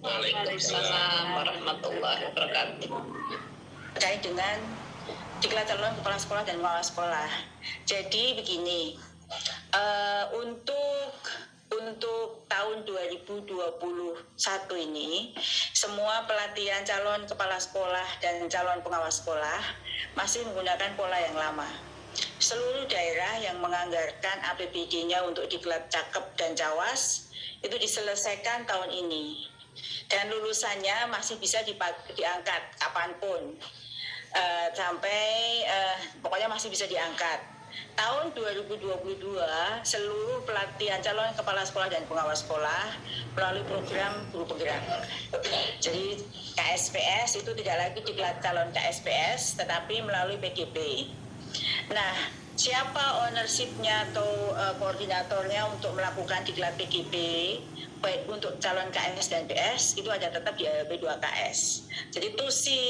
Waalaikumsalam warahmatullahi wabarakatuh. Terkait dengan diklat calon kepala sekolah dan pengawas sekolah. Jadi begini, untuk tahun 2021 ini, semua pelatihan calon kepala sekolah dan calon pengawas sekolah masih menggunakan pola yang lama. Seluruh daerah yang menganggarkan APBD-nya untuk diklat cakep dan cawas itu diselesaikan tahun ini. Dan lulusannya masih bisa diangkat kapanpun, pokoknya masih bisa diangkat. Tahun 2022 seluruh pelatihan calon kepala sekolah dan pengawas sekolah melalui program guru penggerak. Jadi KSPS itu tidak lagi diklat calon KSPS tetapi melalui PGP. Nah, siapa ownership-nya atau koordinatornya untuk melakukan diklat PGP baik untuk calon KS dan PS itu ada tetap di LP2KS. Jadi tusi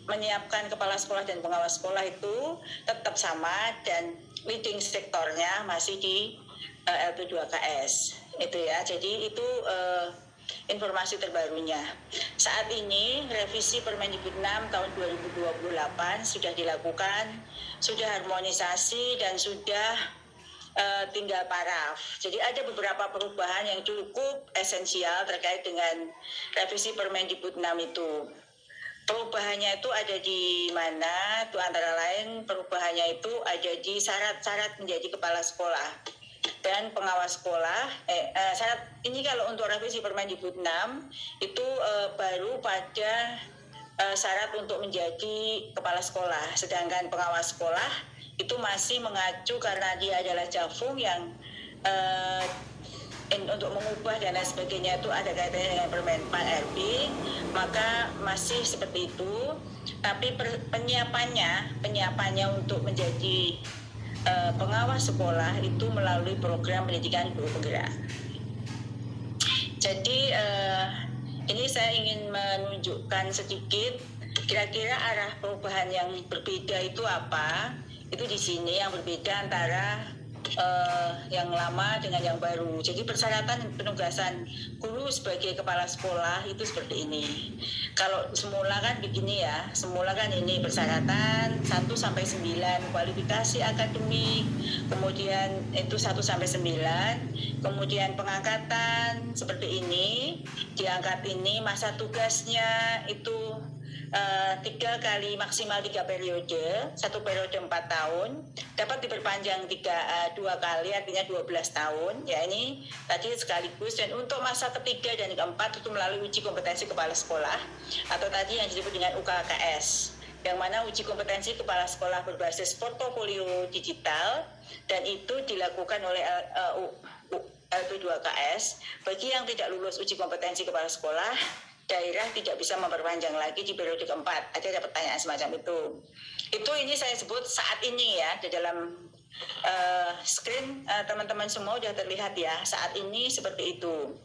menyiapkan kepala sekolah dan pengawas sekolah itu tetap sama dan leading sektornya masih di LP2KS. Itu ya. Jadi itu informasi terbarunya. Saat ini revisi Permendikbud 6 tahun 2028 sudah dilakukan, sudah harmonisasi dan sudah tinggal paraf. Jadi ada beberapa perubahan yang cukup esensial terkait dengan revisi Permendikbud 6 itu. Perubahannya itu ada di mana? Itu antara lain perubahannya itu ada di syarat-syarat menjadi kepala sekolah dan pengawas sekolah. Syarat ini kalau untuk revisi Permendikbud 6 itu baru pada syarat untuk menjadi kepala sekolah, sedangkan pengawas sekolah itu masih mengacu karena dia adalah Jafung yang untuk mengubah dan lain sebagainya itu ada kaitannya dengan Permen Pan RB, maka masih seperti itu. Tapi penyiapannya untuk menjadi pengawas sekolah itu melalui program pendidikan guru penggerak. Jadi ini saya ingin menunjukkan sedikit kira-kira arah perubahan yang berbeda itu apa. Itu di sini yang berbeda antara yang lama dengan yang baru. Jadi persyaratan penugasan guru sebagai kepala sekolah itu seperti ini. Kalau semula kan begini ya, semula kan ini persyaratan 1 sampai 9, kualifikasi akademik, kemudian itu 1 sampai 9, kemudian pengangkatan seperti ini, diangkat ini masa tugasnya itu 3 kali maksimal 3 periode, 1 periode 4 tahun, dapat diperpanjang 2 kali artinya 12 tahun. Ya ini tadi sekaligus, dan untuk masa ketiga dan keempat itu melalui uji kompetensi kepala sekolah atau tadi yang disebut dengan UKKS, yang mana uji kompetensi kepala sekolah berbasis portofolio digital dan itu dilakukan oleh LP2KS. Bagi yang tidak lulus uji kompetensi kepala sekolah, daerah tidak bisa memperpanjang lagi di periode keempat. Ada pertanyaan semacam itu. Itu ini saya sebut saat ini ya, di dalam screen teman-teman semua sudah terlihat ya, saat ini seperti itu.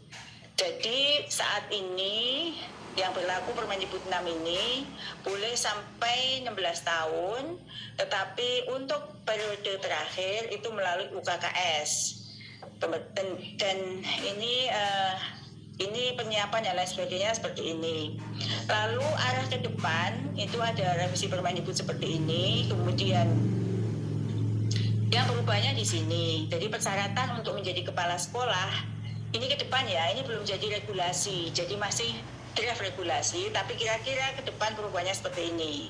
Jadi saat ini yang berlaku Permendikbud 6 ini boleh sampai 16 tahun, tetapi untuk periode terakhir itu melalui UKKS. Dan ini penyiapan dan lain sebagainya seperti ini. Lalu arah ke depan itu ada revisi Permendikbud seperti ini. Kemudian yang berubahnya di sini. Jadi persyaratan untuk menjadi kepala sekolah ini ke depan ya, ini belum jadi regulasi. Jadi masih draft regulasi, tapi kira-kira ke depan perubahannya seperti ini.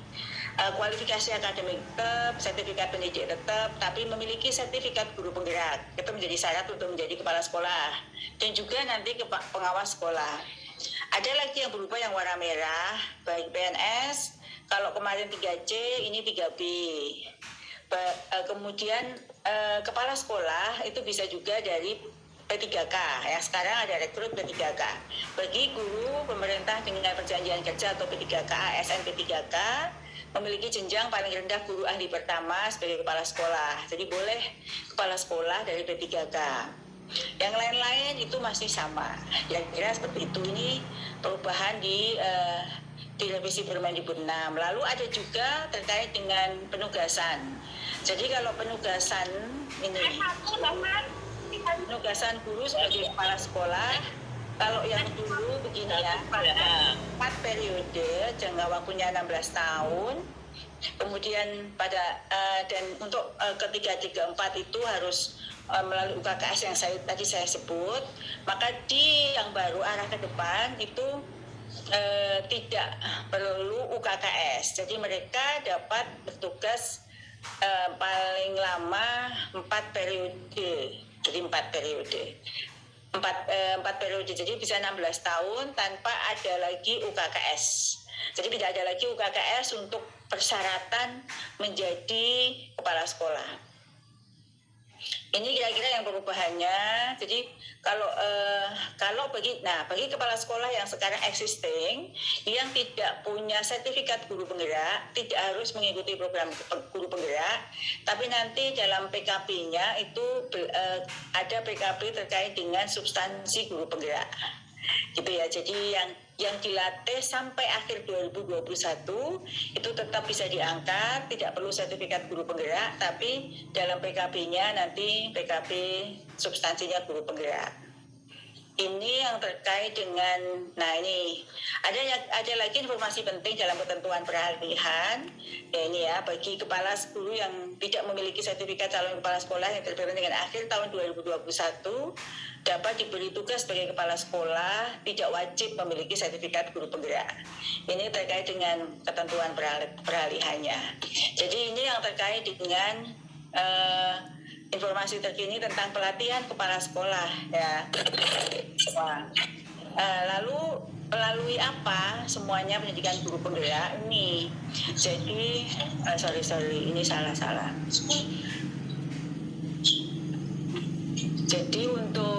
Kualifikasi akademik tetap, sertifikat pendidik tetap, tapi memiliki sertifikat guru penggerak itu menjadi syarat untuk menjadi kepala sekolah dan juga nanti pengawas sekolah. Ada lagi yang berubah yang warna merah, baik PNS, kalau kemarin 3C ini 3B. Kemudian kepala sekolah itu bisa juga dari P3K ya, sekarang ada rekrut P3K. Bagi guru pemerintah dengan perjanjian kerja atau P3K, ASN P3K memiliki jenjang paling rendah guru ahli pertama sebagai kepala sekolah. Jadi boleh kepala sekolah dari P3K. Yang lain-lain itu masih sama. Kira-kira seperti itu. Ini perubahan di revisi Permendikbud 6. Lalu ada juga terkait dengan penugasan. Jadi kalau penugasan ini, penugasan guru sebagai kepala sekolah Kalau yang dulu begini ya, 4 periode, jangka waktunya 16 tahun. Kemudian dan untuk ketiga 4 itu harus melalui UKKS yang tadi saya sebut. Maka di yang baru arah ke depan itu tidak perlu UKKS. Jadi mereka dapat bertugas paling lama 4 periode. Jadi 4 periode. 4 periode, jadi bisa 16 tahun tanpa ada lagi UKKS. Jadi tidak ada lagi UKKS untuk persyaratan menjadi kepala sekolah. Ini kira-kira yang perubahannya. Jadi kalau bagi kepala sekolah yang sekarang existing yang tidak punya sertifikat guru penggerak, tidak harus mengikuti program guru penggerak, tapi nanti dalam PKP-nya itu ada PKP terkait dengan substansi guru penggerak. Gitu ya. Jadi yang dilatih sampai akhir 2021 itu tetap bisa diangkat, tidak perlu sertifikat guru penggerak, tapi dalam PKB-nya nanti PKB substansinya guru penggerak. Ini yang terkait dengan, nah ini ada lagi informasi penting dalam ketentuan peralihan. Ya ini ya, bagi kepala guru yang tidak memiliki sertifikat calon kepala sekolah yang terpilih dengan akhir tahun 2021 dapat diberi tugas sebagai kepala sekolah, tidak wajib memiliki sertifikat guru penggerak. Ini terkait dengan ketentuan peralihannya. Jadi ini yang terkait dengan informasi terkini tentang pelatihan kepala sekolah ya. Lalu melalui apa semuanya pendidikan guru penggerak ini? Jadi ini salah. Jadi untuk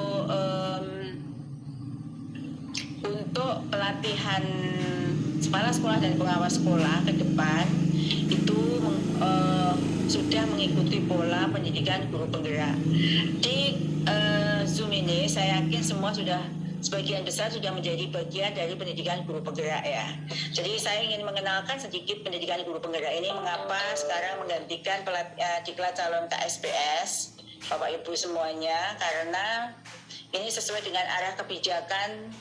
pelatihan kepala sekolah dan pengawas sekolah ke depan itu sudah mengikuti pola pendidikan guru penggerak. Di Zoom ini saya yakin semua sebagian besar sudah menjadi bagian dari pendidikan guru penggerak ya. Jadi saya ingin mengenalkan sedikit pendidikan guru penggerak ini, mengapa sekarang menggantikan diklat calon KSPS Bapak Ibu semuanya, karena ini sesuai dengan arah kebijakan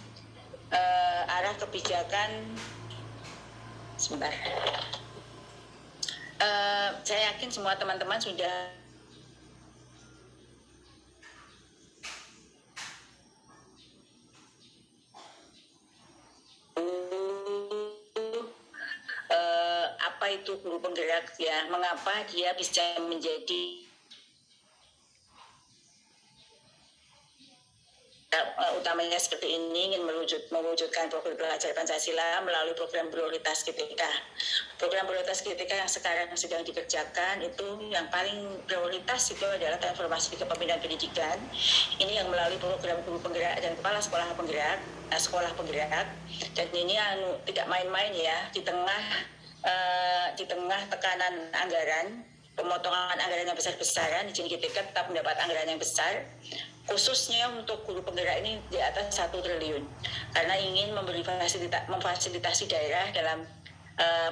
sebentar. Saya yakin semua teman-teman sudah apa itu guru penggerak ya, mengapa dia bisa menjadi utamanya seperti ini, ingin mewujudkan program belajar Pancasila melalui program prioritas GTK. Program prioritas GTK yang sekarang sedang dikerjakan itu yang paling prioritas itu adalah transformasi kepemimpinan pendidikan. Ini yang melalui program guru penggerak dan kepala sekolah penggerak. Dan ini tidak main-main ya, di tengah tekanan anggaran, pemotongan anggaran yang besar-besaran, izin GTK tetap mendapat anggaran yang besar. Khususnya untuk guru penggerak ini di atas 1 triliun karena ingin memfasilitasi daerah dalam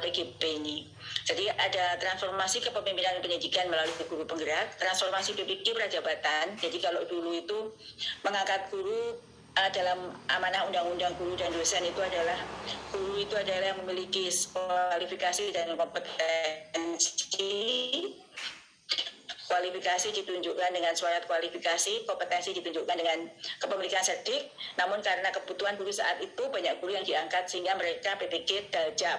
PGP ini. Jadi ada transformasi kepemimpinan pendidikan melalui guru penggerak, transformasi PPG prajabatan. Jadi kalau dulu itu mengangkat guru dalam amanah undang-undang guru dan dosen itu adalah guru itu adalah yang memiliki kualifikasi dan kompetensi. Kualifikasi ditunjukkan dengan surat kualifikasi, kompetensi ditunjukkan dengan kepemilikan serdik. Namun karena kebutuhan guru saat itu banyak guru yang diangkat sehingga mereka PPG daljab.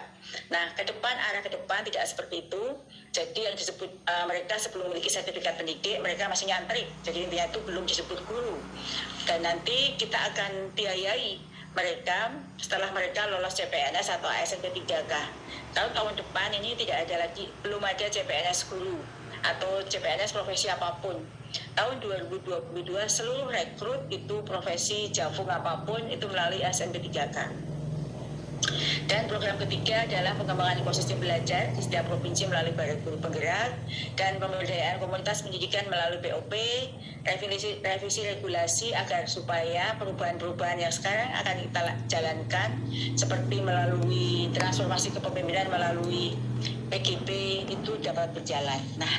Nah, arah ke depan tidak seperti itu. Jadi yang disebut mereka sebelum memiliki sertifikat pendidik, mereka masih nyantri. Jadi intinya itu belum disebut guru. Dan nanti kita akan biayai mereka setelah mereka lolos CPNS atau ASN 3K. Kalau tahun depan ini belum ada CPNS guru atau CPNS profesi apapun. Tahun 2022 seluruh rekrut itu profesi jafung apapun itu melalui ASN 3K. Dan program ketiga adalah pengembangan ekosistem belajar di setiap provinsi melalui Badan Guru Penggerak dan pemberdayaan komunitas pendidikan melalui BOP, revisi regulasi agar supaya perubahan-perubahan yang sekarang akan kita jalankan seperti melalui transformasi kepemimpinan melalui PGP itu dapat berjalan. Nah,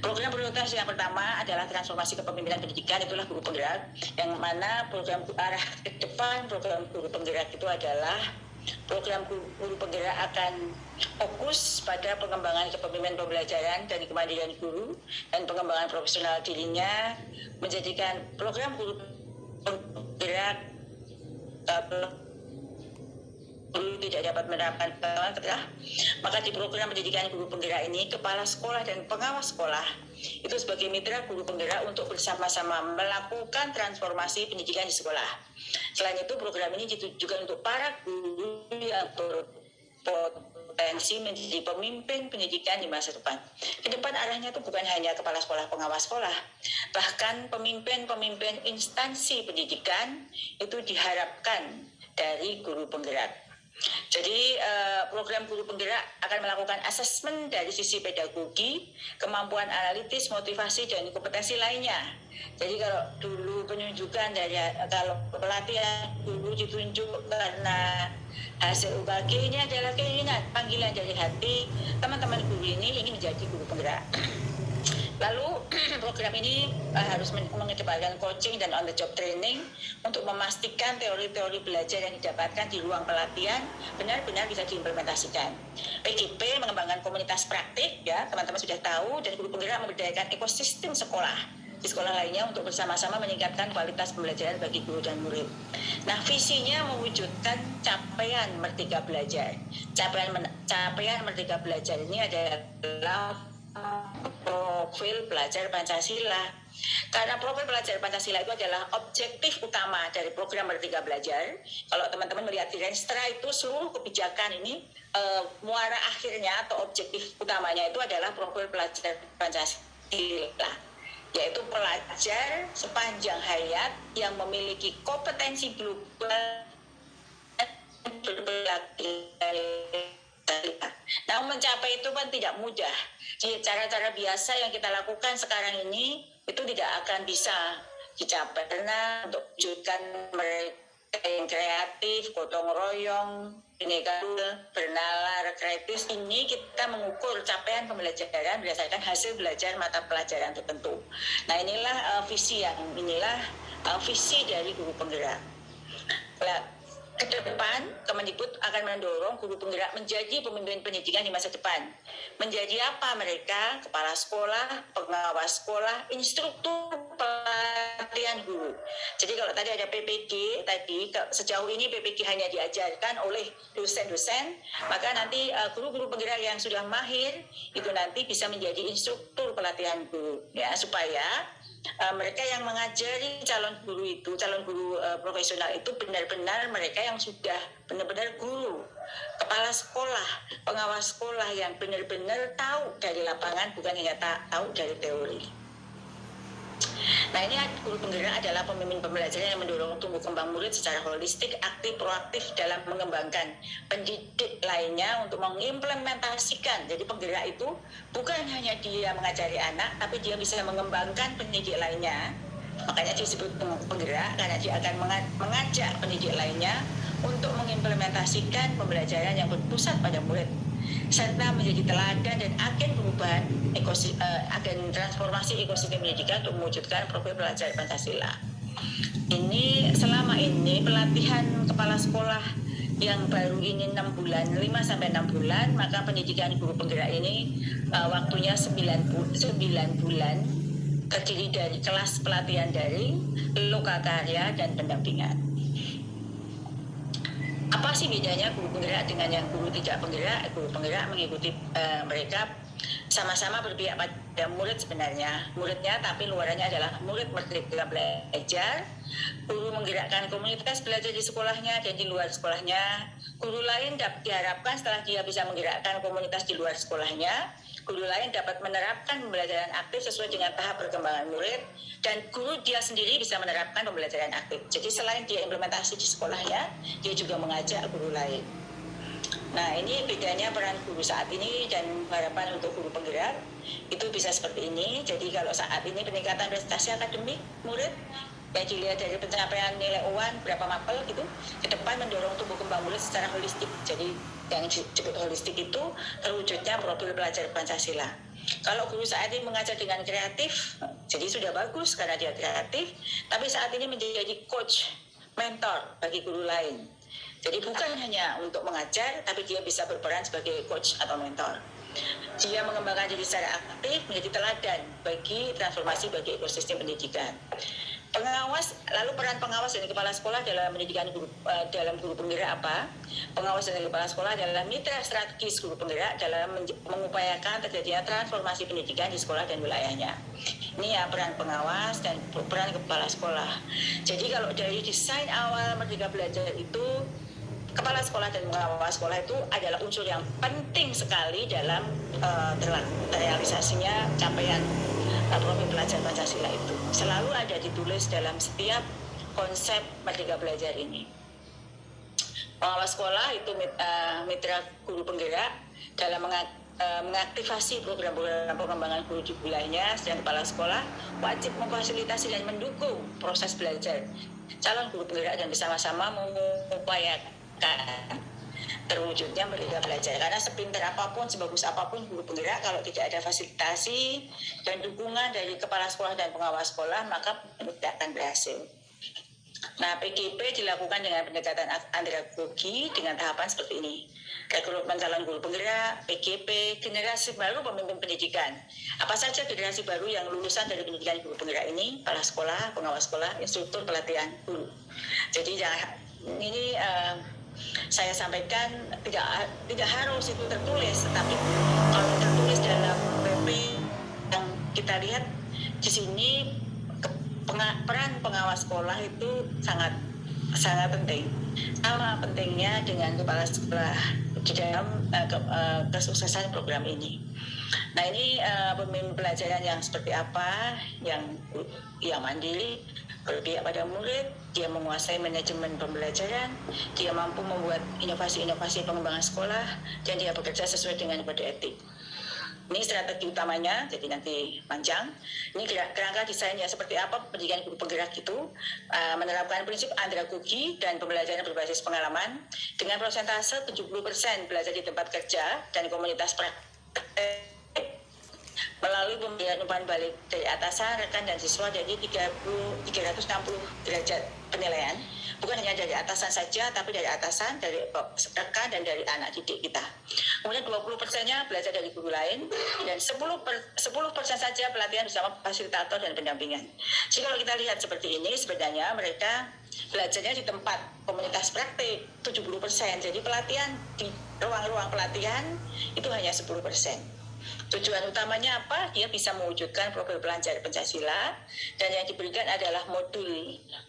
Program prioritas yang pertama adalah transformasi kepemimpinan pendidikan, itulah guru penggerak, yang mana program arah ke depan program guru penggerak itu adalah program guru penggerak akan fokus pada pengembangan kepemimpinan pembelajaran dan kemandirian guru dan pengembangan profesional dirinya, menjadikan program guru penggerak guru tidak dapat menerapkan ketelah, maka di program pendidikan guru penggerak ini kepala sekolah dan pengawas sekolah itu sebagai mitra guru penggerak untuk bersama-sama melakukan transformasi pendidikan di sekolah. Selain itu program ini ditujukan untuk para guru yang berpotensi menjadi pemimpin pendidikan di masa depan. Ke depan arahnya itu bukan hanya kepala sekolah, pengawas sekolah, bahkan pemimpin-pemimpin instansi pendidikan itu diharapkan dari guru penggerak. Jadi program guru penggerak akan melakukan asesmen dari sisi pedagogi, kemampuan analitis, motivasi, dan kompetensi lainnya. Jadi kalau dulu penunjukan dari kalau pelatihan guru ditunjuk karena hasil UKG, ini adalah keinginan, panggilan dari hati teman-teman guru ini ingin menjadi guru penggerak. Lalu program ini harus mengedepankan coaching dan on the job training untuk memastikan teori-teori belajar yang didapatkan di ruang pelatihan benar-benar bisa diimplementasikan. PGP mengembangkan komunitas praktik, ya teman-teman sudah tahu, dan guru penggerak memberdayakan ekosistem sekolah di sekolah lainnya untuk bersama-sama meningkatkan kualitas pembelajaran bagi guru dan murid. Nah, visinya mewujudkan capaian merdeka belajar. Capaian merdeka belajar ini adalah profil pelajar Pancasila. Karena profil pelajar Pancasila itu adalah objektif utama dari program Merdeka Belajar. Kalau teman-teman melihat di Renstra itu seluruh kebijakan ini muara akhirnya atau objektif utamanya itu adalah profil pelajar Pancasila, yaitu pelajar sepanjang hayat yang memiliki kompetensi global Namun mencapai itu kan tidak mudah. Jadi cara-cara biasa yang kita lakukan sekarang ini itu tidak akan bisa dicapai karena untuk wujudkan mereka yang kreatif, gotong royong, bineka bernalar, kritis, ini kita mengukur capaian pembelajaran berdasarkan hasil belajar mata pelajaran tertentu. Nah inilah visi dari guru penggerak. Ke depan, Kemendikbud akan mendorong guru penggerak menjadi pemimpin pendidikan di masa depan. Menjadi apa mereka? Kepala sekolah, pengawas sekolah, instruktur pelatihan guru. Jadi kalau tadi ada PPG, sejauh ini PPG hanya diajarkan oleh dosen-dosen, maka nanti guru-guru penggerak yang sudah mahir itu nanti bisa menjadi instruktur pelatihan guru, ya, supaya mereka yang mengajari calon guru profesional itu benar-benar mereka yang sudah benar-benar guru, kepala sekolah, pengawas sekolah yang benar-benar tahu dari lapangan, bukan hanya tahu dari teori. Nah ini guru penggerak adalah pemimpin pembelajaran yang mendorong tumbuh kembang murid secara holistik, aktif, proaktif dalam mengembangkan pendidik lainnya untuk mengimplementasikan. Jadi penggerak itu bukan hanya dia mengajari anak, tapi dia bisa mengembangkan pendidik lainnya. Makanya disebut penggerak karena dia akan mengajak pendidik lainnya untuk mengimplementasikan pembelajaran yang berpusat pada murid, serta menjadi teladan dan agen perubahan agen transformasi ekosistem pendidikan untuk mewujudkan profil pelajar Pancasila. Ini selama ini pelatihan kepala sekolah yang baru ini 6 bulan, 5 sampai 6 bulan, maka pendidikan guru penggerak ini waktunya 9 bulan, terdiri dari kelas pelatihan daring, lokakarya, dan pendampingan. Apa sih bedanya guru penggerak dengan yang guru tidak penggerak? Guru penggerak mengikuti mereka sama-sama berpihak pada murid sebenarnya. Muridnya tapi luarannya adalah murid merdeka belajar. Guru menggerakkan komunitas belajar di sekolahnya dan di luar sekolahnya. Guru lain diharapkan setelah dia bisa menggerakkan komunitas di luar sekolahnya, guru lain dapat menerapkan pembelajaran aktif sesuai dengan tahap perkembangan murid, dan guru dia sendiri bisa menerapkan pembelajaran aktif. Jadi selain dia implementasi di sekolahnya, dia juga mengajak guru lain. Nah ini bedanya peran guru saat ini dan harapan untuk guru penggerak itu bisa seperti ini. Jadi kalau saat ini peningkatan prestasi akademik murid yang dilihat dari pencapaian nilai UAN berapa mapel gitu, ke depan mendorong tumbuh kembang murid secara holistik. Jadi yang disebut holistik itu terwujudnya profil pelajar Pancasila. Kalau guru saat ini mengajar dengan kreatif, jadi sudah bagus karena dia kreatif, tapi saat ini menjadi coach, mentor bagi guru lain. Jadi bukan hanya untuk mengajar, tapi dia bisa berperan sebagai coach atau mentor. Dia mengembangkan diri secara aktif menjadi teladan bagi transformasi bagi ekosistem pendidikan. Pengawas, lalu peran pengawas dan kepala sekolah dalam pendidikan guru, dalam guru penggerak apa? Pengawas dan kepala sekolah adalah mitra strategis guru penggerak dalam mengupayakan terjadinya transformasi pendidikan di sekolah dan wilayahnya. Ini ya peran pengawas dan peran kepala sekolah. Jadi kalau dari desain awal Merdeka Belajar itu, kepala sekolah dan pengawas sekolah itu adalah unsur yang penting sekali dalam terrealisasinya capaian profil belajar Pancasila itu. Selalu ada ditulis dalam setiap konsep Merdeka Belajar ini. Pengawas sekolah itu mitra guru penggerak dalam mengaktifasi program-program pengembangan guru di wilayahnya, dan kepala sekolah wajib memfasilitasi dan mendukung proses belajar calon guru penggerak dan bersama-sama mengupayakan terwujudnya Merdeka Belajar. Karena sepintar apapun, sebagus apapun guru penggerak, kalau tidak ada fasilitasi dan dukungan dari kepala sekolah dan pengawas sekolah, maka tidak akan berhasil. Nah, PGP dilakukan dengan pendekatan andragogi dengan tahapan seperti ini. Rekrutmen calon guru penggerak, PGP, generasi baru pemimpin pendidikan. Apa saja generasi baru yang lulusan dari pendidikan guru penggerak ini? Kepala sekolah, pengawas sekolah, instruktur pelatihan guru. Jadi ini saya sampaikan tidak harus itu tertulis, tapi kalau tertulis dalam PP yang kita lihat di sini, peran pengawas sekolah itu sangat penting, sama pentingnya dengan kepala sekolah di dalam kesuksesan program ini. Nah, ini pemimpin pelajaran yang seperti apa, yang mandiri, berpihak pada murid, dia menguasai manajemen pembelajaran, dia mampu membuat inovasi-inovasi pengembangan sekolah, dan dia bekerja sesuai dengan kode etik. Ini strategi utamanya, jadi nanti panjang. Ini kerangka desainnya seperti apa pendidikan guru penggerak itu, menerapkan prinsip andragogi dan pembelajaran berbasis pengalaman dengan persentase 70% belajar di tempat kerja dan komunitas praktek melalui pemberian umpan balik dari atasan, rekan, dan siswa. Jadi 360 derajat penilaian, bukan hanya dari atasan saja, tapi dari atasan, dari rekan, dan dari anak didik kita. Kemudian 20%-nya belajar dari guru lain, dan 10% saja pelatihan bersama fasilitator dan pendampingan. Jadi kalau kita lihat seperti ini, sebenarnya mereka belajarnya di tempat komunitas praktik 70%. Jadi pelatihan di ruang-ruang pelatihan itu hanya 10%. Tujuan utamanya apa? Dia bisa mewujudkan profil pelajar Pancasila, dan yang diberikan adalah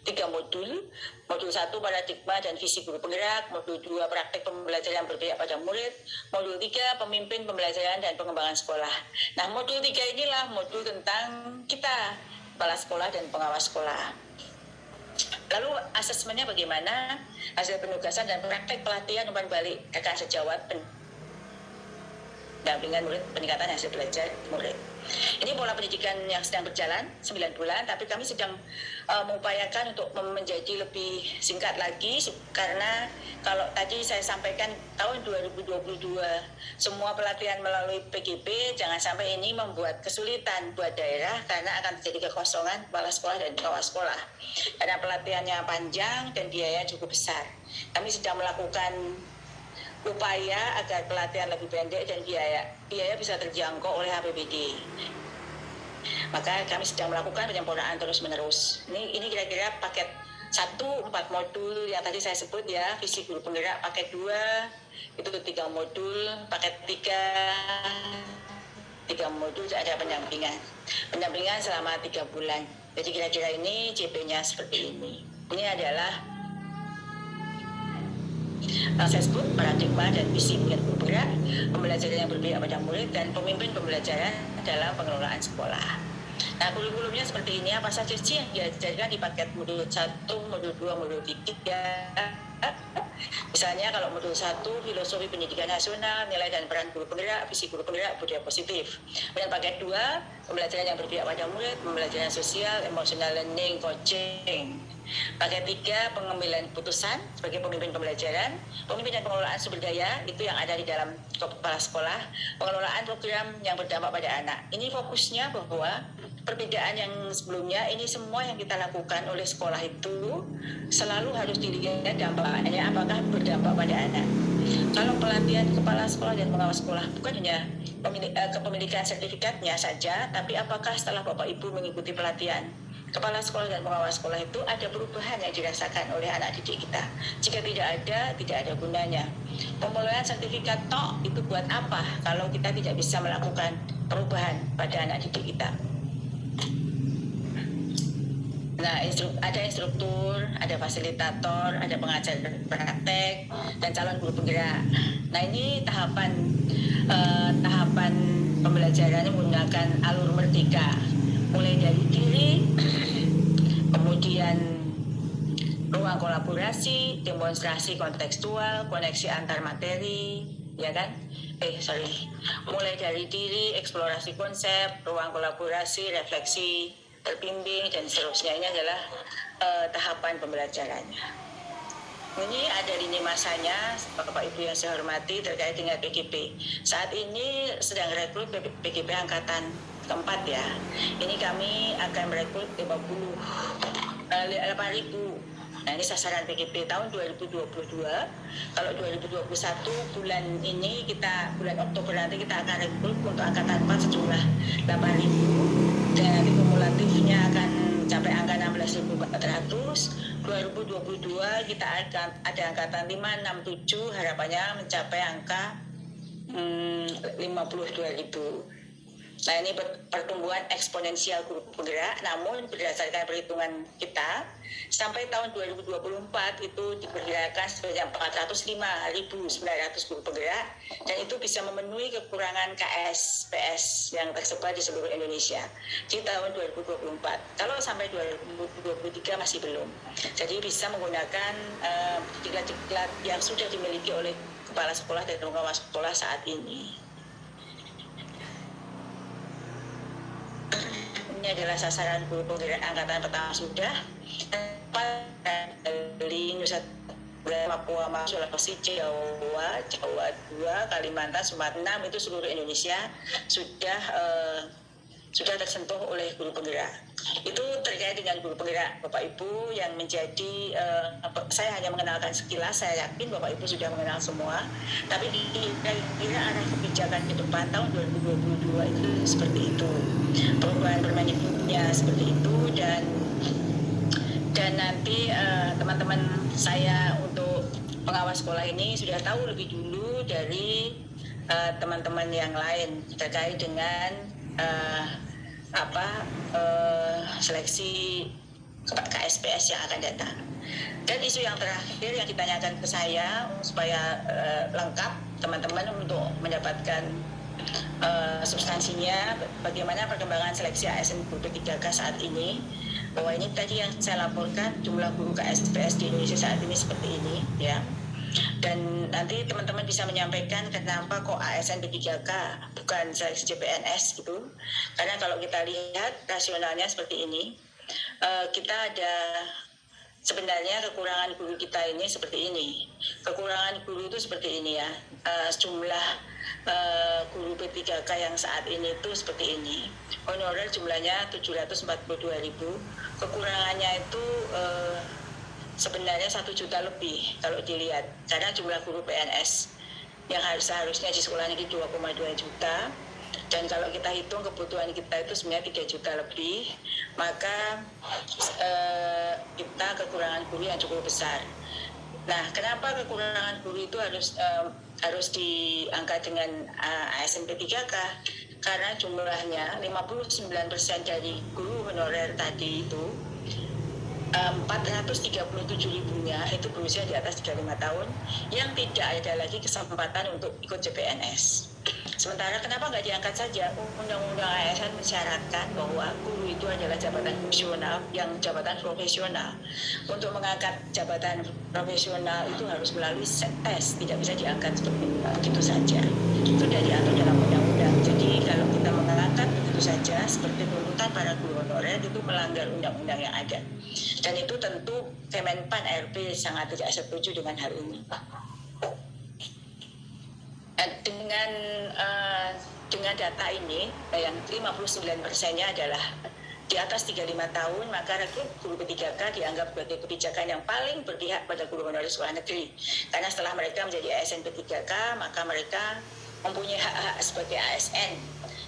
tiga modul. Modul 1 paradigma dan visi guru penggerak, modul 2 praktek pembelajaran berpihak pada murid, modul 3 pemimpin pembelajaran dan pengembangan sekolah. Nah, modul 3 inilah modul tentang kita, kepala sekolah dan pengawas sekolah. Lalu asesmennya bagaimana? Hasil penugasan dan praktek pelatihan umpan balik rekan sejawat pendampingan murid, peningkatan hasil belajar murid. Ini pola pendidikan yang sedang berjalan 9 bulan, tapi kami sedang mengupayakan untuk menjadi lebih singkat lagi, karena kalau tadi saya sampaikan tahun 2022 semua pelatihan melalui PGP, jangan sampai ini membuat kesulitan buat daerah karena akan terjadi kekosongan kepala sekolah dan pengawas sekolah. Karena pelatihannya panjang dan biayanya cukup besar. Kami sedang melakukan upaya agar pelatihan lebih pendek dan biaya bisa terjangkau oleh APBD. Maka kami sedang melakukan penyempurnaan terus-menerus. Ini kira-kira paket 1, 4 modul yang tadi saya sebut ya, visi guru penggerak. Paket 2 itu 3 modul, paket 3 modul ada pendampingan selama 3 bulan. Jadi kira-kira ini JP-nya seperti ini. Ini adalah assessment, paradigma, dan visi guru penggerak, pembelajaran yang berpihak pada murid, dan pemimpin pembelajaran dalam pengelolaan sekolah. Nah, kurikulumnya seperti ini. Apa saja sih yang diajarkan di paket modul 1, modul 2, modul 3? Misalnya kalau modul 1, filosofi pendidikan nasional, nilai dan peran guru penggerak, visi guru penggerak, budaya positif. Kemudian paket 2, pembelajaran yang berpihak pada murid, pembelajaran sosial, emotional learning, coaching. Paket 3, pengambilan putusan sebagai pemimpin pembelajaran, pemimpin dan pengelolaan sumber daya, itu yang ada di dalam kepala sekolah, pengelolaan program yang berdampak pada anak. Ini fokusnya bahwa perbedaan yang sebelumnya, ini semua yang kita lakukan oleh sekolah itu selalu harus dilihat dampaknya apakah berdampak pada anak. Kalau pelatihan kepala sekolah dan pengawas sekolah bukan hanya kepemilikan sertifikatnya saja, tapi apakah setelah Bapak Ibu mengikuti pelatihan kepala sekolah dan pengawas sekolah itu ada perubahan yang dirasakan oleh anak didik kita. Jika tidak ada gunanya. Pemenuhan sertifikat tok itu buat apa kalau kita tidak bisa melakukan perubahan pada anak didik kita. Nah, ada instruktur, ada fasilitator, ada pengajar praktek, dan calon guru penggerak. Nah, ini tahapan pembelajarannya menggunakan alur merdeka, mulai dari diri, kemudian ruang kolaborasi, demonstrasi kontekstual, koneksi antar materi, ya kan? Mulai dari diri, eksplorasi konsep, ruang kolaborasi, refleksi, terbimbing, dan seterusnya. Ini adalah tahapan pembelajarannya. Ini ada lini masanya, Bapak Ibu yang saya hormati, terkait dengan PGP. Saat ini sedang rekrut PGP angkatan keempat ya. Ini kami akan merekrut 8.000. Nah, ini sasaran PGP tahun 2022. Kalau 2021 bulan Oktober nanti kita akan rekrut untuk angkatan 4 sejumlah 8.000, dan nanti kumulatifnya akan mencapai angka 16.400. 2022 kita akan ada angkatan 5, 6, 7, harapannya mencapai angka 52.000. Nah, ini pertumbuhan eksponensial guru penggerak, namun berdasarkan perhitungan kita sampai tahun 2024 itu diperkirakan sebanyak 405.900 guru penggerak, dan itu bisa memenuhi kekurangan KSPS yang tersebar di seluruh Indonesia di tahun 2024. Kalau sampai 2023 masih belum. Jadi bisa menggunakan diklat-diklat yang sudah dimiliki oleh kepala sekolah dan pengawas sekolah saat ini. Ini adalah sasaran guru penggerak angkatan pertama sudah dari Nusa Tenggara, Papua, Sulawesi, Jawa 2, Kalimantan, Sumatera 6, itu seluruh Indonesia sudah tersentuh oleh guru penggerak. Itu terkait dengan guru penggerak, Bapak Ibu yang menjadi saya hanya mengenalkan sekilas, saya yakin Bapak Ibu sudah mengenal semua, tapi kira-kira arah kebijakan ke depan tahun 2022 itu seperti itu, perubahan Permendikbudnya seperti itu, dan nanti teman-teman saya untuk pengawas sekolah ini sudah tahu lebih dulu dari teman-teman yang lain terkait dengan seleksi KSPS yang akan datang. Dan isu yang terakhir yang ditanyakan ke saya supaya lengkap teman-teman untuk mendapatkan substansinya, bagaimana perkembangan seleksi ASN guru P3K saat ini. Bahwa ini tadi yang saya laporkan, jumlah guru KSPS di Indonesia saat ini seperti ini ya. Dan nanti teman-teman bisa menyampaikan kenapa kok ASN P3K bukan seleksi CPNS gitu. Karena kalau kita lihat rasionalnya seperti ini, kita ada sebenarnya kekurangan guru kita ini seperti ini. Kekurangan guru itu seperti ini ya. Jumlah guru P3K yang saat ini itu seperti ini. Honorer jumlahnya 742.000. Kekurangannya itu sebenarnya 1 juta lebih kalau dilihat, karena jumlah guru PNS yang seharusnya di sekolah negeri 2,2 juta, dan kalau kita hitung kebutuhan kita itu sebenarnya 3 juta lebih, maka kita kekurangan guru yang cukup besar. Nah, kenapa kekurangan guru itu harus diangkat dengan ASN P3K? Karena jumlahnya 59% dari guru honorer tadi itu 437.000-nya itu berusia di atas 35 tahun yang tidak ada lagi kesempatan untuk ikut CPNS. Sementara kenapa nggak diangkat saja? Undang-undang ASN mensyaratkan bahwa guru itu adalah jabatan fungsional yang jabatan profesional. Untuk mengangkat jabatan profesional itu harus melalui tes, tidak bisa diangkat seperti begitu saja. Itu sudah diatur dalam undang-undang. Jadi kalau kita mengangkat begitu saja seperti tuntutan para guru honorer itu melanggar undang-undang yang ada. Dan itu tentu Kemenpan RB sangat tidak setuju dengan hal ini. Dengan data ini yang 59%-nya adalah di atas 35 tahun, maka rekrut guru P3K dianggap sebagai kebijakan yang paling berpihak pada guru honorer sekolah negeri. Karena setelah mereka menjadi ASN P3K, maka mereka mempunyai hak-hak sebagai ASN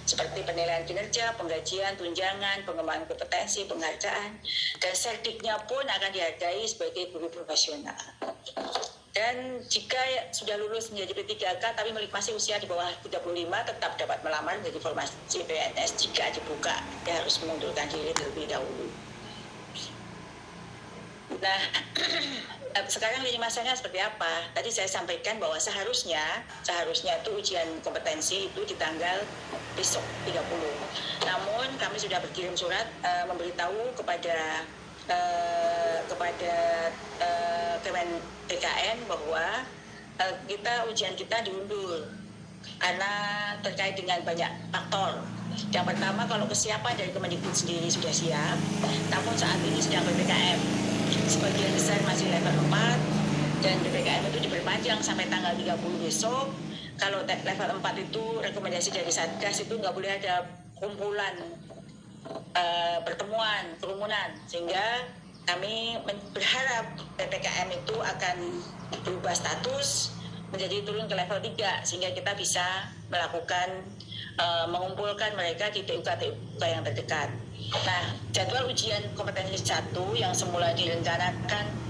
seperti penilaian kinerja, penggajian, tunjangan, pengembangan kompetensi, penghargaan, dan serdiknya pun akan dihargai sebagai guru profesional. Dan jika sudah lulus menjadi P3K tapi masih usia di bawah 35 tetap dapat melamar menjadi formasi PNS jika dibuka. Dia harus mengundurkan diri terlebih dahulu. Nah, sekarang lini masanya seperti apa? Tadi saya sampaikan bahwa seharusnya itu ujian kompetensi itu di tanggal besok 30. Namun kami sudah berkirim surat memberitahu kepada Kemen PKN bahwa ujian kita diundur karena terkait dengan banyak faktor. Yang pertama, kalau kesiapan dari Kemendikbud sendiri sudah siap, namun saat ini sedang PPKM. Sebagian besar masih level 4 dan PPKM itu diperpanjang sampai tanggal 30 besok. Kalau level 4 itu rekomendasi dari Satgas itu nggak boleh ada kumpulan pertemuan, kerumunan, sehingga kami berharap PPKM itu akan berubah status menjadi turun ke level 3 sehingga kita bisa melakukan mengumpulkan mereka di TUK yang terdekat. Nah, jadwal ujian kompetensi 1 yang semula direncanakan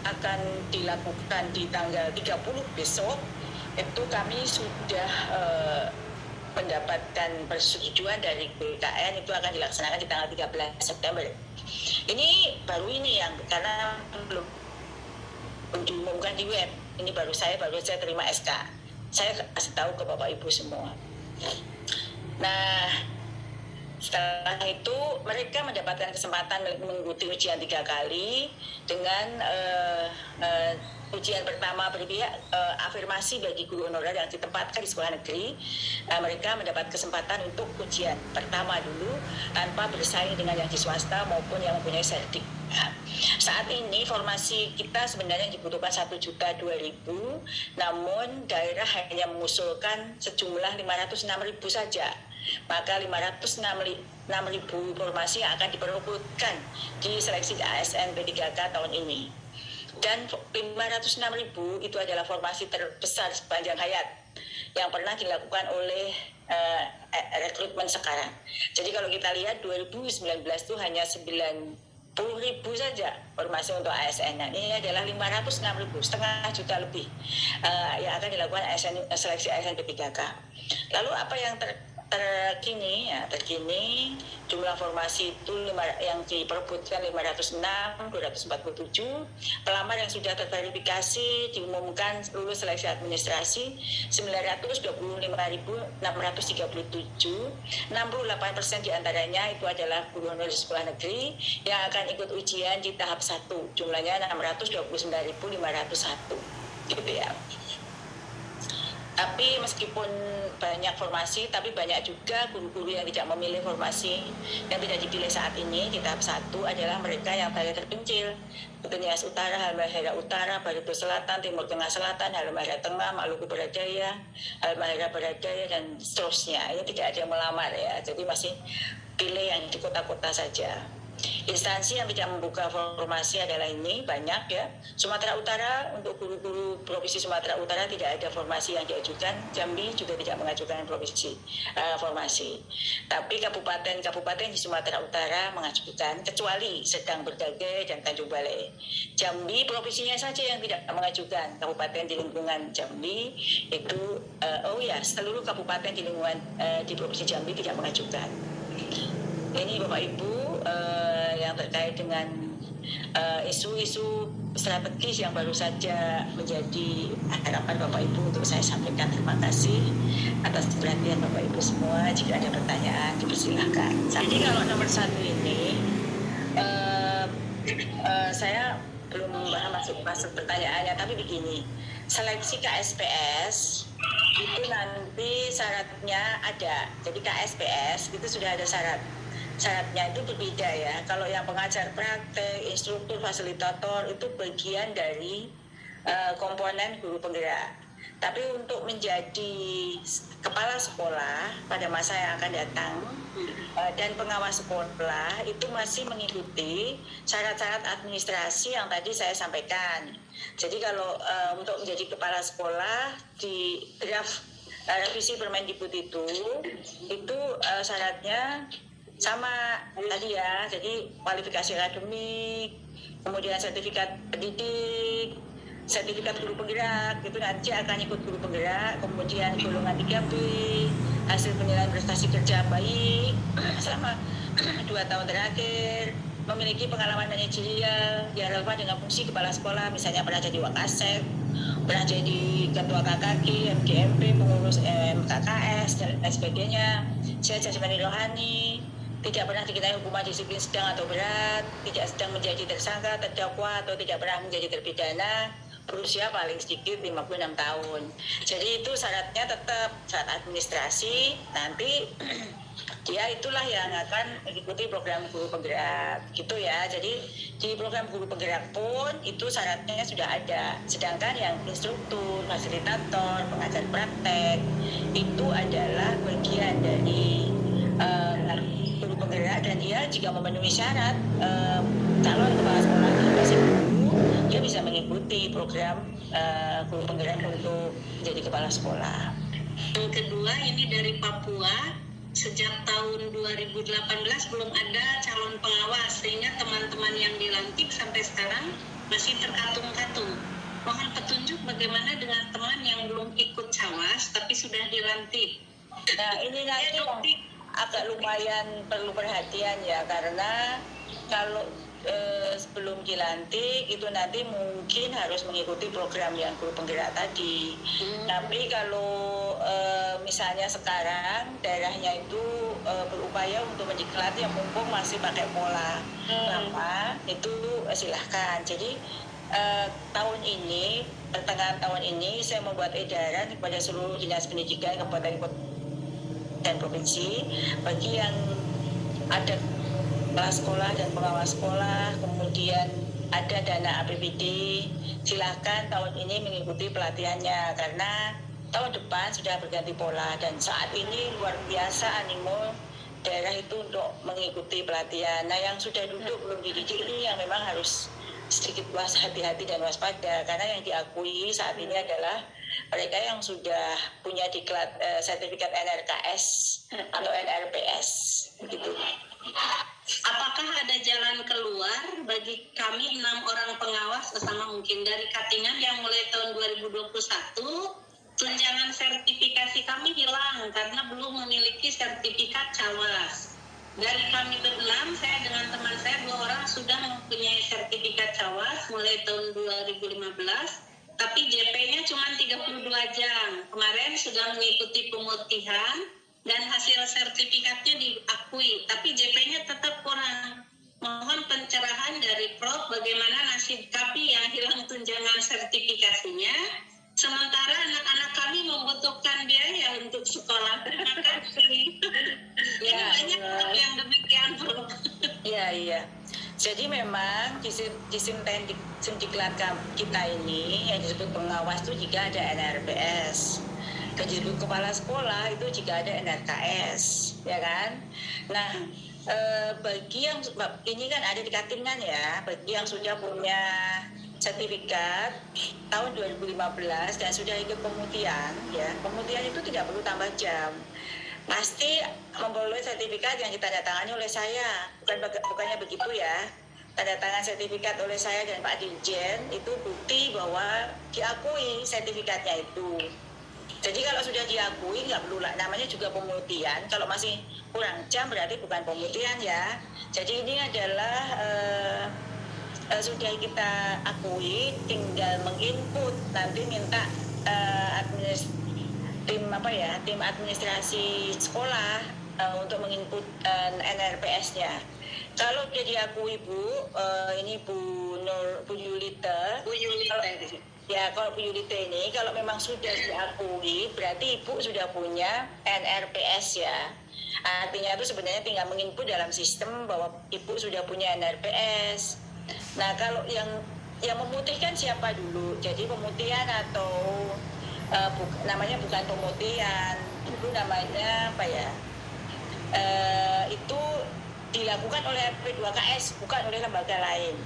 akan dilakukan di tanggal 30 besok, itu kami sudah mendapatkan persetujuan dari BKN itu akan dilaksanakan di tanggal 13 September. Ini baru ini yang karena belum diumumkan di web. Ini baru saya terima SK. Saya kasih tahu ke Bapak Ibu semua. Nah, setelah itu mereka mendapatkan kesempatan mengikuti ujian 3 kali dengan ujian pertama berpihak afirmasi bagi guru honorer yang ditempatkan di sekolah negeri. Mereka mendapat kesempatan untuk ujian pertama dulu tanpa bersaing dengan yang di swasta maupun yang mempunyai serdik. Saat ini formasi kita sebenarnya dibutuhkan 1.200.000, namun daerah hanya mengusulkan sejumlah 506.000 saja. Maka 506.000 formasi yang akan diperebutkan di seleksi ASN P3K tahun ini. Dan 506.000 itu adalah formasi terbesar sepanjang hayat yang pernah dilakukan oleh rekrutmen sekarang. Jadi kalau kita lihat 2019 itu hanya 90.000 saja formasi untuk ASN. Nah, ini adalah 506.000, setengah juta lebih yang akan dilakukan seleksi ASN P3K. Lalu apa yang terkini jumlah formasi itu yang diperebutkan 506, 247. Pelamar yang sudah terverifikasi diumumkan lulus seleksi administrasi 925.637. 68% diantaranya itu adalah guru honorer sekolah negeri yang akan ikut ujian di tahap 1. Jumlahnya 629.501. Gitu ya. Tapi meskipun banyak formasi, tapi banyak juga guru-guru yang tidak memilih formasi yang tidak dipilih saat ini di tahap 1 adalah mereka yang paling terpencil. Nias Utara, Halmahera Utara, Barito Selatan, Timur Tengah Selatan, Halmahera Tengah, Maluku Barat Daya, Halmahera Barat Daya, dan seterusnya. Ini tidak ada yang melamar ya, jadi masih pilih yang di kota-kota saja. Instansi yang tidak membuka formasi adalah ini banyak ya. Sumatera Utara, untuk guru-guru Provinsi Sumatera Utara tidak ada formasi yang diajukan. Jambi juga tidak mengajukan formasi. Tapi kabupaten di Sumatera Utara mengajukan, kecuali Sedang, Berbagai, dan Tanjung Balai. Jambi provinsinya saja yang tidak mengajukan. Kabupaten di lingkungan Jambi itu seluruh kabupaten di lingkungan di Provinsi Jambi tidak mengajukan. Ini Bapak Ibu yang terkait dengan isu-isu strategis yang baru saja menjadi harapan Bapak Ibu untuk saya sampaikan. Terima kasih atas perhatian Bapak Ibu semua. Jika ada pertanyaan dipersilahkan. Jadi kalau nomor 1 ini saya belum masuk pertanyaannya, tapi begini, seleksi KSPS itu nanti syaratnya ada. Jadi KSPS itu sudah ada syaratnya itu berbeda ya. Kalau yang pengajar praktek, instruktur, fasilitator itu bagian dari komponen guru penggerak. Tapi untuk menjadi kepala sekolah pada masa yang akan datang dan pengawas sekolah itu masih mengikuti syarat-syarat administrasi yang tadi saya sampaikan. Jadi kalau untuk menjadi kepala sekolah di draft revisi Permendikbud itu syaratnya sama tadi ya. Jadi kualifikasi akademik, kemudian sertifikat pendidik, sertifikat guru penggerak itu nanti akan ikut guru penggerak, kemudian golongan 3B, hasil penilaian prestasi kerja baik selama 2 tahun terakhir, memiliki pengalaman manajerial yang relevan dengan fungsi kepala sekolah, misalnya pernah jadi wakasek, pernah jadi ketua KKG, MGMP, pengurus MKKS dan lain sebagainya, sehat jasmani rohani, tidak pernah dikenai hukuman disiplin sedang atau berat, tidak sedang menjadi tersangka, terdakwa atau tidak pernah menjadi terpidana, berusia paling sedikit 56 tahun. Jadi itu syaratnya tetap syarat administrasi. Nanti dia itulah yang akan mengikuti program guru penggerak gitu ya. Jadi di program guru penggerak pun itu syaratnya sudah ada. Sedangkan yang instruktur, fasilitator, pengajar praktek itu adalah bagian dari guru penggerak, dan dia jika memenuhi syarat calon kepala sekolah masih dia bisa mengikuti program guru penggerak untuk menjadi kepala sekolah. Yang kedua ini dari Papua, sejak tahun 2018 belum ada calon pengawas sehingga teman-teman yang dilantik sampai sekarang masih terkatung-katung. Mohon petunjuk bagaimana dengan teman yang belum ikut cawas tapi sudah dilantik. Nah ini nanti agak lumayan perlu perhatian ya, karena kalau sebelum dilantik itu nanti mungkin harus mengikuti program yang guru penggerak tadi. Tapi kalau misalnya sekarang daerahnya itu berupaya untuk mendiklat yang mumpung masih pakai pola lama, itu silahkan. Jadi tahun ini, pertengahan tahun ini saya membuat edaran kepada seluruh dinas pendidikan kabupaten dan provinsi bagi yang ada kepala sekolah dan pengawas sekolah, kemudian ada dana APBD, silahkan tahun ini mengikuti pelatihannya karena tahun depan sudah berganti pola, dan saat ini luar biasa animo daerah itu untuk mengikuti pelatihan. Nah yang sudah duduk belum dididik ini yang memang harus sedikit hati-hati dan waspada, karena yang diakui saat ini adalah mereka yang sudah punya diklat sertifikat NRKS atau NRPS begitu. Apakah ada jalan keluar bagi kami 6 orang pengawas sama mungkin dari Katingan yang mulai tahun 2021 tunjangan sertifikasi kami hilang karena belum memiliki sertifikat cawas. Dari kami ber-6, saya dengan teman saya 2 orang sudah mempunyai sertifikat cawas mulai tahun 2015, tapi JP-nya cuma 32 jam. Kemarin sudah mengikuti pemutihan dan hasil sertifikatnya diakui, tapi JP-nya tetap kurang. Mohon pencerahan dari Prof bagaimana nasib kami yang hilang tunjangan sertifikasinya, sementara anak-anak kami membutuhkan biaya untuk sekolah. Terima kasih. Ya, banyak yang demikian, Prof. Iya. Jadi memang di Sindiklat kita ini yang disebut pengawas itu jika ada NRPS. Dan disebut kepala sekolah itu jika ada NRKS, ya kan? Nah, bagi yang ini kan ada di Katingan ya, bagi yang sudah punya sertifikat tahun 2015 dan sudah ikut pemutihan, ya, pemutihan itu tidak perlu tambah jam. Pasti memperoleh sertifikat yang ditandatangani oleh saya, bukannya begitu ya. Tanda tangan sertifikat oleh saya dan Pak Dirjen itu bukti bahwa diakui sertifikatnya itu. Jadi kalau sudah diakui nggak perlu lah, namanya juga pemutihan. Kalau masih kurang jam berarti bukan pemutihan ya. Jadi ini adalah sudah kita akui, tinggal menginput, nanti minta tim administrasi sekolah untuk menginput NRPS-nya. Kalau sudah diakui ini Bu Yulita. Ya, kalau Bu Yulita ini kalau memang sudah diakui, berarti Ibu sudah punya NRPS ya. Artinya itu sebenarnya tinggal menginput dalam sistem bahwa Ibu sudah punya NRPS. Nah, kalau yang memutihkan siapa dulu? Jadi pemutihan atau namanya bukan pemutihan, itu namanya apa ya? Itu dilakukan oleh P2KS, bukan oleh lembaga lain.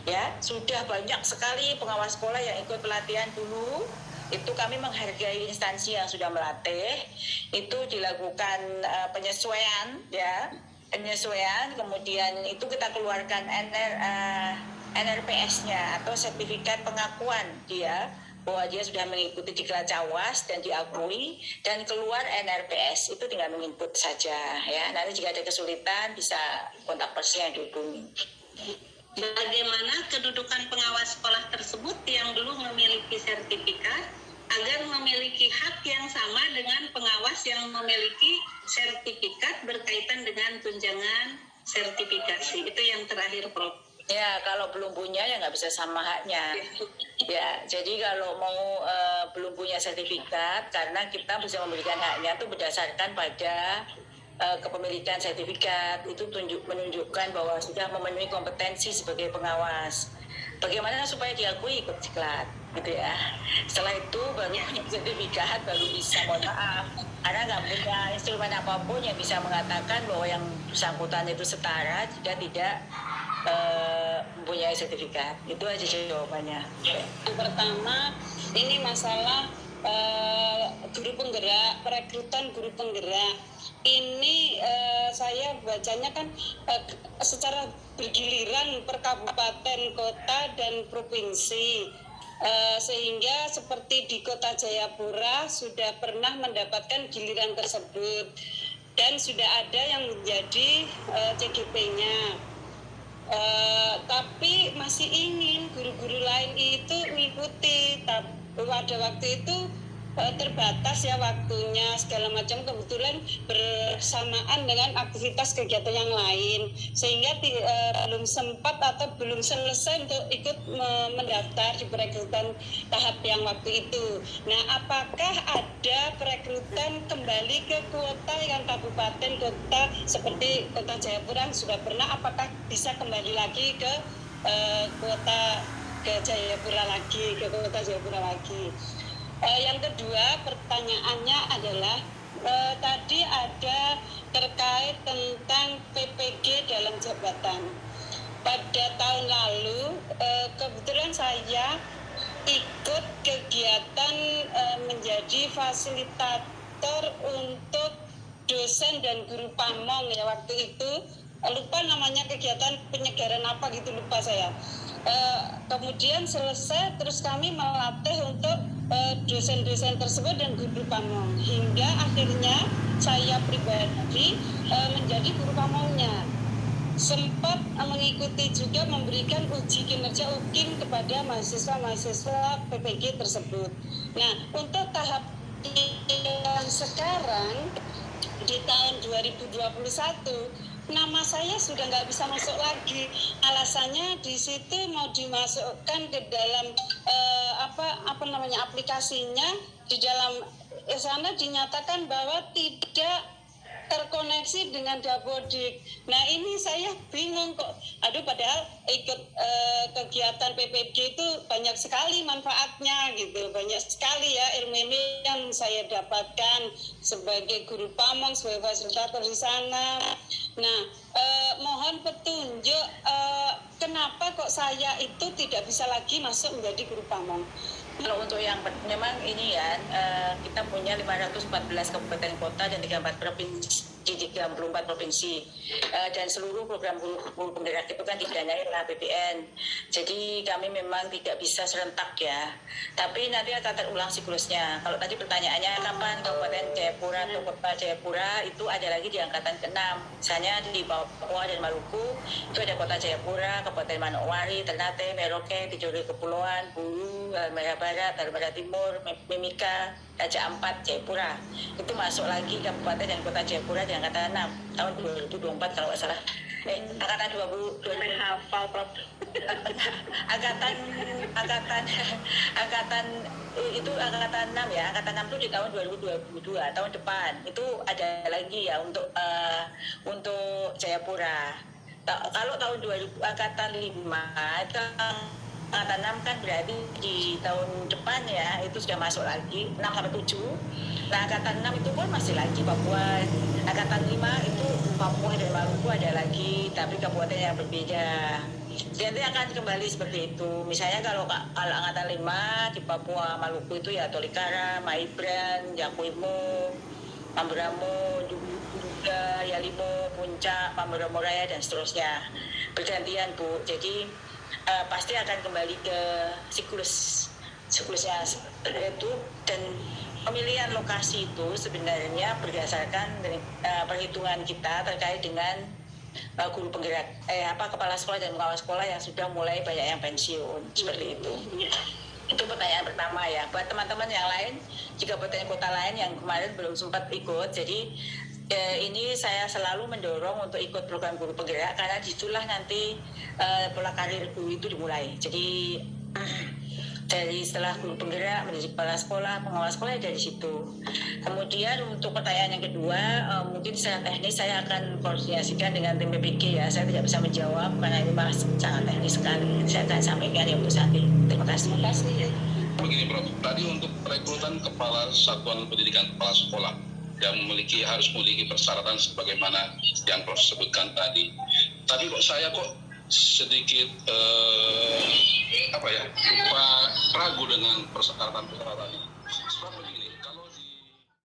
Ya, sudah banyak sekali pengawas sekolah yang ikut pelatihan dulu. Itu kami menghargai instansi yang sudah melatih. Itu dilakukan penyesuaian, kemudian itu kita keluarkan NRPS-nya atau sertifikat pengakuan dia bahwa dia sudah mengikuti diklat Cawas dan diakui, dan keluar NRPS. Itu tinggal menginput saja ya. Nanti jika ada kesulitan bisa kontak person yang dihubungi. Bagaimana kedudukan pengawas sekolah tersebut yang belum memiliki sertifikat agar memiliki hak yang sama dengan pengawas yang memiliki sertifikat berkaitan dengan tunjangan sertifikasi? Itu yang terakhir, Prof. Ya, kalau belum punya ya nggak bisa sama haknya. Ya, jadi kalau mau belum punya sertifikat, karena kita bisa memberikan haknya itu berdasarkan pada kepemilikan sertifikat, itu menunjukkan bahwa sudah memenuhi kompetensi sebagai pengawas. Bagaimana supaya diakui ikut diklat, gitu ya. Setelah itu baru punya sertifikat, baru bisa, mohon maaf, karena nggak punya instrumen apapun yang bisa mengatakan bahwa yang bersangkutan itu setara jika tidak mempunyai sertifikat. Itu aja jawabannya. Yang pertama, ini masalah guru penggerak, perekrutan guru penggerak. Ini saya bacanya kan secara bergiliran per kabupaten, kota, dan provinsi. Sehingga seperti di Kota Jayapura sudah pernah mendapatkan giliran tersebut dan sudah ada yang menjadi CGP-nya. Tapi masih ingin guru-guru lain itu mengikuti, tapi pada waktu itu terbatas ya waktunya segala macam, kebetulan bersamaan dengan aktivitas kegiatan yang lain sehingga belum sempat atau belum selesai untuk ikut mendaftar di perekrutan tahap yang waktu itu. Nah, apakah ada perekrutan kembali ke kuota yang kabupaten kota seperti Kota Jayapura sudah pernah, apakah bisa kembali lagi ke kuota ke Jayapura lagi, ke Kota Jayapura lagi? Yang kedua, pertanyaannya adalah tadi ada terkait tentang PPG dalam jabatan. Pada tahun lalu, kebetulan saya ikut kegiatan menjadi fasilitator untuk dosen dan guru pamong ya waktu itu. Lupa namanya kegiatan penyegaran apa gitu, lupa saya. Kemudian selesai, terus kami melatih untuk dosen-dosen tersebut dan guru pamong, hingga akhirnya saya pribadi menjadi guru pamongnya. Sempat mengikuti juga memberikan uji kinerja UKIN kepada mahasiswa-mahasiswa PPG tersebut. Nah, untuk tahap yang sekarang di tahun 2021, nama saya sudah nggak bisa masuk lagi. Alasannya di situ mau dimasukkan ke dalam aplikasinya, di dalam sana dinyatakan bahwa tidak terkoneksi dengan Dapodik. Nah, ini saya bingung kok. Aduh, padahal ikut kegiatan PPG itu banyak sekali manfaatnya gitu. Banyak sekali ya ilmu yang saya dapatkan sebagai guru pamong, sebagai fasilitator di sana. Nah, mohon petunjuk kenapa kok saya itu tidak bisa lagi masuk menjadi guru pamong. Kalau untuk yang memang ini ya, kita punya 514 kabupaten kota dan 34 provinsi. di 34 provinsi. Dan seluruh program guru penggerak itu kan didanai oleh APBN. Jadi kami memang tidak bisa serentak ya. Tapi nanti akan terulang siklusnya. Kalau tadi pertanyaannya kapan Kabupaten Jayapura atau Kota Jayapura itu ada lagi di angkatan ke-6. Misalnya di Papua dan Maluku itu ada Kota Jayapura, Kabupaten Manokwari, Ternate, Merauke, Tidore Kepulauan, Bulu, Halmahera Barat, Halmahera Timur, Mimika, Raja Ampat, Jayapura. Itu masuk lagi Kabupaten dan Kota Jayapura di angkatan 6 tahun 2024 kalau nggak salah. Angkatan 20 hafal Prof. angkatan itu angkatan 6 ya. Angkatan 6 itu di tahun 2022, tahun depan. Itu ada lagi ya untuk Jayapura. Kalau tahun 2000 angkatan 5 itu angkatan 6 kan berarti di tahun depan ya, itu sudah masuk lagi 6 sampai 7. Nah, angkatan 6 itu pun masih lagi Papua. Angkatan 5 itu Papua dan Maluku ada lagi, tapi kabupaten yang berbeda. Nanti akan kembali seperti itu. Misalnya kalau angkatan 5 di Papua Maluku itu ya Tolikara, Maibran, Yakuimo, Pamberamo, Duga, Yalimo, Puncak, Pamberamo Raya dan seterusnya. Bergantian Bu. Jadi pasti akan kembali ke siklusnya itu, dan pemilihan lokasi itu sebenarnya berdasarkan perhitungan kita terkait dengan guru penggerak kepala sekolah dan pengawas sekolah yang sudah mulai banyak yang pensiun seperti itu. Itu pertanyaan pertama ya. Buat teman-teman yang lain, jika kabupaten kota lain yang kemarin belum sempat ikut, jadi ini saya selalu mendorong untuk ikut program guru penggerak karena disitulah nanti pola karir guru itu dimulai. Jadi dari setelah guru penggerak menjadi kepala sekolah, pengawas sekolah dari situ. Kemudian untuk pertanyaan yang kedua, mungkin secara teknis saya akan koordinasikan dengan tim PPG ya. Saya tidak bisa menjawab karena ini masih sangat teknis sekali. Saya akan sampaikan ya untuk saat ini. Terima kasih. Begini Prof, tadi untuk perekrutan kepala satuan pendidikan kepala sekolah yang harus memiliki persyaratan sebagaimana yang Prof sebutkan tadi. Tapi kok saya sedikit lupa ragu dengan persyaratan ini.